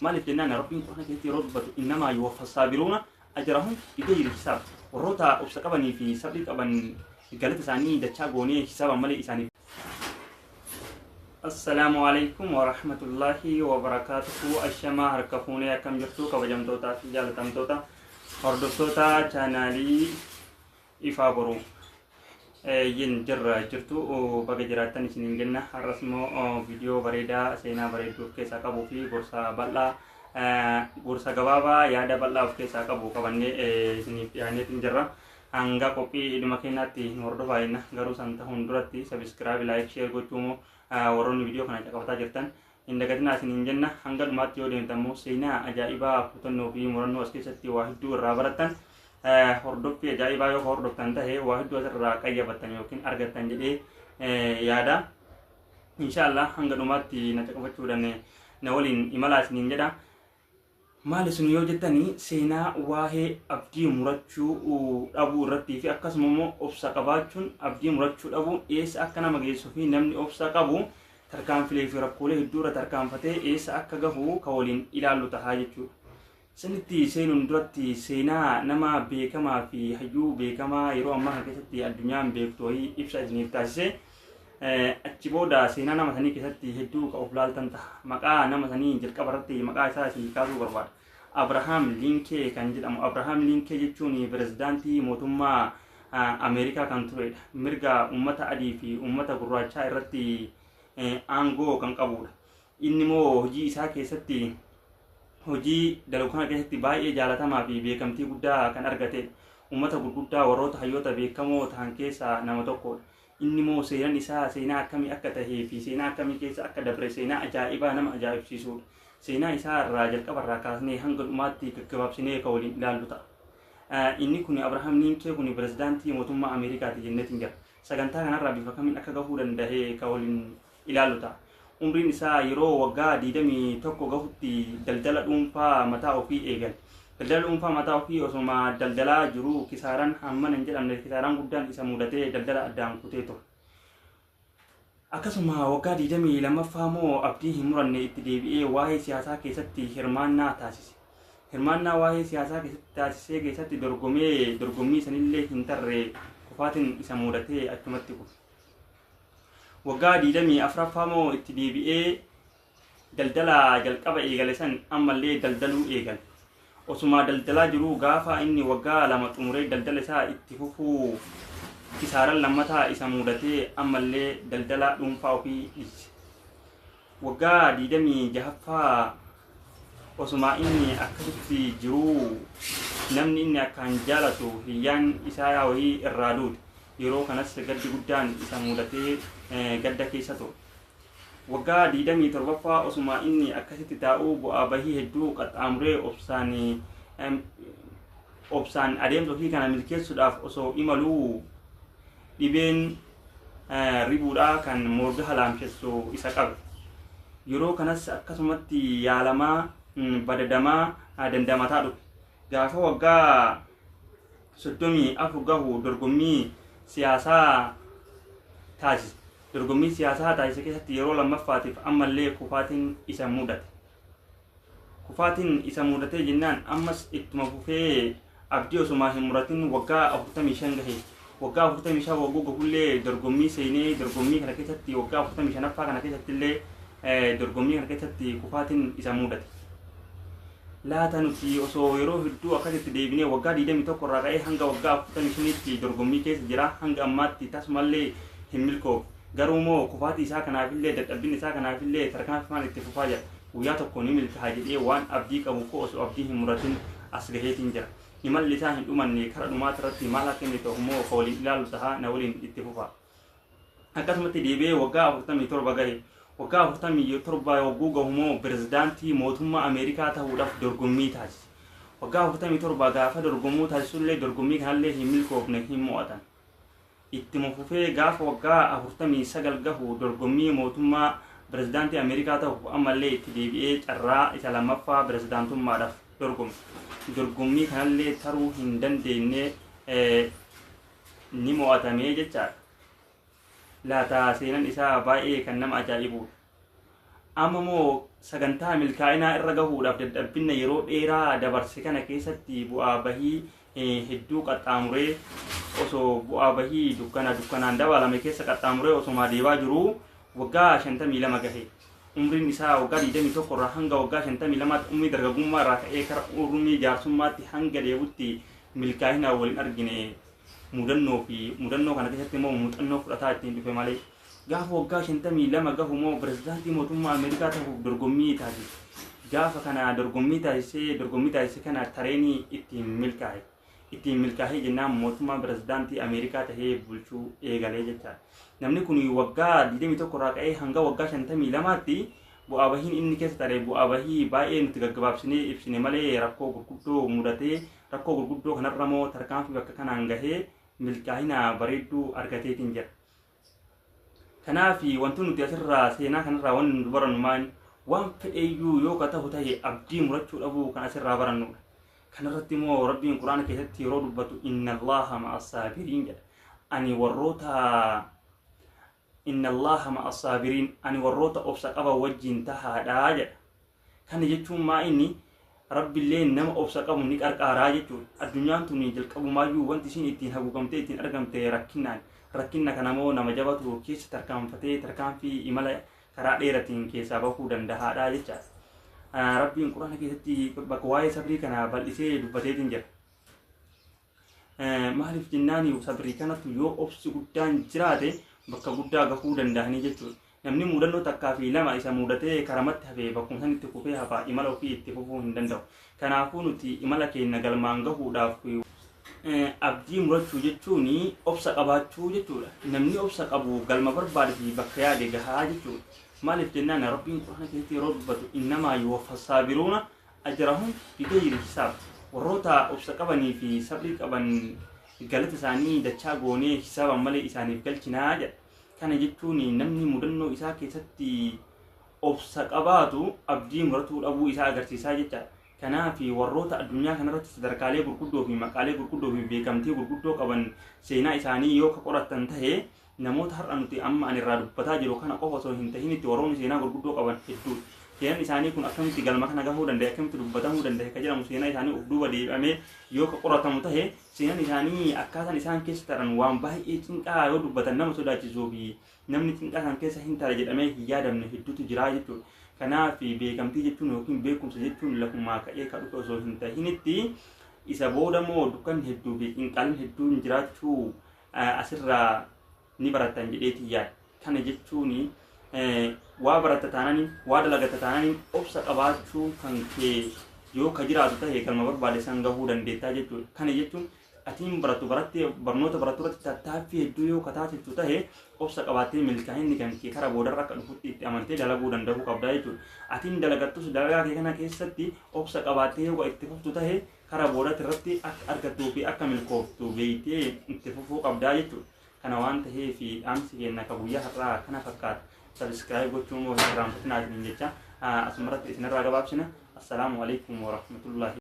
مالك جنان ربي قرآن كتير ربط إنما يوفى الصابرون أجرهم بغير حساب وروتا أبسكبني في سبيل أبن قالت ثاني دتشاغوني حساب مالي إساني. السلام عليكم ورحمة الله وبركاته. الشما هركفوني كم جرتو كبجمتوتا جالتمتوتا هردفتوتا چانالي إفابرو ين جرى جرتو بقى جراتن سنين جنة الرسمو فيديو بريدا سينا بريدو كيسا كابو في بورسا بلا بورسا غبابا يادا بلا كيسا كابو كباني سنين يعني تنجرى angga kopi iduma kenati ngordo baina garu santa hundurati subscribe like share gochumo waron video kana cakapata jirtan indagatina sinin jenna angga dumati yo dentamu seina ajaiba putonno bi moranno askesatti wahidu rabaratan hordok fi ajaiba yo hordok tanta he wahidu asra qayyabatan yokin argatan jadi yada insyaallah angga dumati na cakapachu dan nawalin imala sinin jeda maal sun yoo jettanii seenaa waa'ee abdii murachuu dhabuu irratti fi akkasumas obsa qabaachuun abdii murachuu dhabuu eessa akka nama geessuu fi namni obsa qabu tarkaanfilee fi rakkoolee hedduurra tarkaanfatee eessa akka gahu ka waliin ilaallu tahaa jechuudha. Sanitti seenuun duratti seenaa nama beekamaa fi hayyuu beekamaa yeroo ammaa keessatti addunyaan beektu wayii ibsa isiniif taasise. Achi booda seenaa nama sanii keessatti hedduu ka of laaltan ta'a. Maqaa nama sanii jalqaba irratti maqaa isaa isin kaasuu barbaada. Abrahaam Lincoln kan jedhamu. Abrahaam Lincoln jechuun pirezidaantii mootummaa Ameerikaa kan turedha. Mirga uummata adii fi uummata gurraachaa irratti aangoo kan qabudha. Inni immoo hojii isaa keessatti hojii dalaguu kana keessatti baay'ee jaalatamaa fi beekamtii guddaa kan argatedha. Uummata gurguddaa warroota hayyoota beekamoo ta'an keessaa nama tokkodha. Inni immoo seenaan isaa seenaa akkamii akka tahee fi seenaa akkamii keessa akka dabre seenaa ajaa'ibaa nama ajaa'ibsiisudha. Seenaa isaa irraa jalqaba irraa kaasnee hanga dhumaatti gaggabaabsinee ka waliin ilaallu ta'a. Inni kun Abrahaam Lincoln kun pirezidaantii mootummaa Ameerikaati jenneetiin jira. Sagantaa kanarraa bifa kamiin akka gahuu danda'e ka waliin ilaallu ta'a. Umriin isaa yeroo waggaa 21 gahutti daldala dhuunfaa mataa ofii eegale. Daldala dhuunfaa mataa ofii osuma daldalaa jiru kisaaraan hammana hin jedhamne kisaaraan guddaan isa mudatee daldala addaan kutee ture. Akkasuma waggaa 22ffaa moo abdii hin muranne itti deebi'ee waa'ee siyaasaa keessatti hirmaannaa taasise. Hirmaannaa waa'ee siyaasaa keessatti taasisee keessatti dorgommii sanillee hin tarre kufaatiin isa mudatee achumatti kufe. Waggaa 24ffaa moo itti deebi'ee daldala jalqaba eegale san ammallee daldaluu eegale. Osuma daldalaa jiru gaafa inni waggaa 2 xumuree daldala isaa itti fufuu kisaaraan lammataa isa mudatee ammallee daldala dhuunfaa ofii dhiise. Waggaa 26ffaa osuma inni akkasitti jiru namni inni akkaan jaalatu hiyyaan isaa wayii irraa duute. Yeroo kanas gaddi guddaan isa mudatee gadda keessa ture. Waggaa 27ffaa osuma inni akkasitti taa'uu bu'aa bahii hedduu qaxxaamuree obsaan adeemsa ofii kana milkeessuudhaaf osoo imaluu dhibeen ribuudhaa kan morga halaamsessu isa qabe. Yeroo kanas akkasumatti yaalamaa badadamaa dandamataa dhufe. Gaafa waggaa 34 gahu dorgommii siyaasaa taasise. Dorgommii siyaasaa taasise keessatti yeroo lammaffaatiif ammallee kufaatiin isa mudate. Kufaatiin isa mudatee jennaan ammas ittuma fufee abdii osuma hin muratin waggaa 45 gahe. Waggaa 45 waggaa gahullee dorgommii seenee dorgommii kana keessatti waggaa 45ffaa kana keessatti illee dorgommii kana keessatti kufaatiin isa mudate. Laata nuti osoo yeroo hedduu akkasitti deebinee waggaa 21 irraa ka'ee hanga waggaa 45tti dorgommii keessa jira. Hanga ammaatti tasumallee hin milkoofne. Garuu moo kufaatii isaa kanaafillee dadhabbiin isaa kanaafillee tarkaanfii itti fufaa jira. Guyyaa tokko ni milkaa'aa jedhee waan abdii qabu ko osoo abdii hin muratin as gaheetiin jira. Imalli isaa hin dhumanne karaa dhumaati irratti maal akka inni ta'u immoo ka waliin ilaallu tahaa na waliin itti fufaa. Akkasumatti deebi'ee waggaa 47 gahe. Waggaa 47 yogguu gahu immoo pirezidaantii mootummaa Ameerikaa ta'uudhaaf dorgommii taasise. Waggaa 47 gaafa dorgommuu taasisullee dorgommii kanallee hin milkoofne hin mo'atan. Ittuma fufee gaafa waggaa 49 gahu dorgommii mootummaa pirezidaantii Ameerikaa ta'uuf ammallee itti deebi'ee carraa isa lammaffaa pirezidaantummaadhaaf dorgome. Dorgommii kanallee taruu hin dandeenye ni mo'atamee jechaadha. Laata seenaan isaa baay'ee kan nama ajaa'ibudha. amma moo sagantaa milkaa'inaa irra gahuudhaaf dadhabbina yeroo dheeraa dabarse kana keessatti bu'aa bahii hedduu qaxxaamuree osoo bu'aa bahii dukkanaan dabalame keessa qaxxaamuree osoo deebaa jiru waggaa 52 gahe. Umriin isaa waggaa 21 irraa hanga waggaa 52 umrii dargaggummaa irraa ka'ee kara umrii jaarsummaatti hanga deebutti milkaa'ina waliin argine mudannoo kana keessatti immoo muuxannoo fudhataa ittiin dhufe malee gaafa waggaa 52 gahu immoo pirezidaantii mootummaa Ameerikaa ta'uuf dorgommii taasise. Gaafa kana dorgommii taasise kana tareenii ittiin milkaa'ee jennaan mootummaa pirezidaantii Ameerikaa tahee bulchuu eegalee jechaadha. Namni kun waggaa 21 irraa ka'ee hanga waggaa 52tti bu'aa bahiin inni keessa ture bu'aa bahii baay'ee nuti gaggabaabsinee ibsine malee rakkoo gurguddoo kanarra moo tarkaanfii bakka kanaan gahee milkaa'ina bareedduu argateetiin jira. Kanaaf wanti nuti asirraa seenaa kanarraa waan nu barannu maali? Waan fedheeyyuu yoo ta'u ta'e abdii murachuu dhabuu kan asirraa barannudha. Kanarratti immoo Rabbiin Quraana keessatti yeroo dubbatu inna Allaha ma'as saabiriin jedha. Inna Allaha ma'as saabiriin ani warroota obsa qaban wajjin tahaadhaa jedha. Kana jechuun maa inni Rabbiillee nama obsa qabu ni qarqaaraa jechuudha. Addunyaan tun jalqabumaayyuu wanti isin ittiin haguugamtee ittiin argamte rakkina kana moo nama jabatu keessa tarkaanfatee tarkaanfii imala karaa dheeratiin keessaa bahuu danda'aadha jechaadha. Rabbiin Quraana keessatti bakka waa'ee sabrii kana bal'isee dubbateetiin jira. Maaliif jennaan sabrii kanatu yoo obsi guddaan jiraate bakka guddaa gahuu danda'anii jechuudha. Namni mudannoo takkaa fi lama isa mudatee karamatti hafee bakkuma sanitti kufee hafaa imala ofii itti fufuu hin danda'u. Kanaafuu nuti imala keenya galmaan gahuudhaaf abdii murachuu jechuun obsa qabaachuu jechuudha. Namni obsa qabu galma barbaade fi bakka yaade gahaa jechuudha. Maaliif jennaan Rabbiin Quraana keessatti yeroo dubbatu innamaa yuwaffas saabiruuna ajrahum bighayri hisaab. Warroota obsa qabanii fi sabrii qaban galata isaanii dachaa goonee hisaaban malee isaaniif galchinaa jedha. Kana jechuun namni mudannoo isaa keessatti obsa qabaatu abdii muratuu dhabuu isaa agarsiisaa jechaadha. Kanaaf warroota addunyaa kanarratti sadarkaalee gurguddoo fi maqaalee gurguddoo fi beekamtii gurguddoo qaban seenaa isaanii yoo qoratan ta'e namoota har'a nuti amma ani irraa dubbataa jiru kana qofa osoo hin tahinitti warroonni seenaa gurguddoo qaban hedduu. Seenaan isaanii kun akkamitti galma kana gahuu danda'e akkamitti dubbatamuu danda'e ka jedhamu seenaa isaanii of duuba deebi'amee yoo qoratamu ta'e seenaan isaanii akkaataan isaan keessa taran waan baay'ee cinqaa yoo dubbatan nama sodaachisuu fi namni cinqaa isaan keessa hin tare jedhamee hin yaadamne hedduutu jira jechuudha. Kanaaf beekamtii jechuun yookiin beekumsa jechuun lafumaa ka'ee ka dhufe osoo hin tahinitti isa booda moo dukkanni hedduu fi cinqaaleen hedduun jiraachuu asirraa ni baratan jedheetii yaada. Kana jechuun waa barata taananii waa dalagata taananii obsa qabaachuu kan kee yoo ka jiraatu ta'e galma barbaade san gahuu dandeettaa jechuudha. Kana jechuun atiin barnoota barattu irratti tattaaffii hedduu yoo kataasistu ta'e obsa qabaatee milkaa'inni kan kee karaa boodarra akka dhufutti itti amantee dalaguu danda'uu qabda jechuudha. Atiin dalagattus dalagaa kee kana keessatti obsa qabaatee yoo itti fuftu ta'e karaa boodatti irratti akka argattuu fi akka milkooftu beeytee itti fufuu qabdaa jechuudha. Kana waan ta'eef dhaamsi keenya ka guyyaa har'aa kana fakkaata. Subscribe gochuun moo irraan fudhanaa jecha asumarratti isinirraa gabaabsina. Assalaamu alaikum warahmatullahi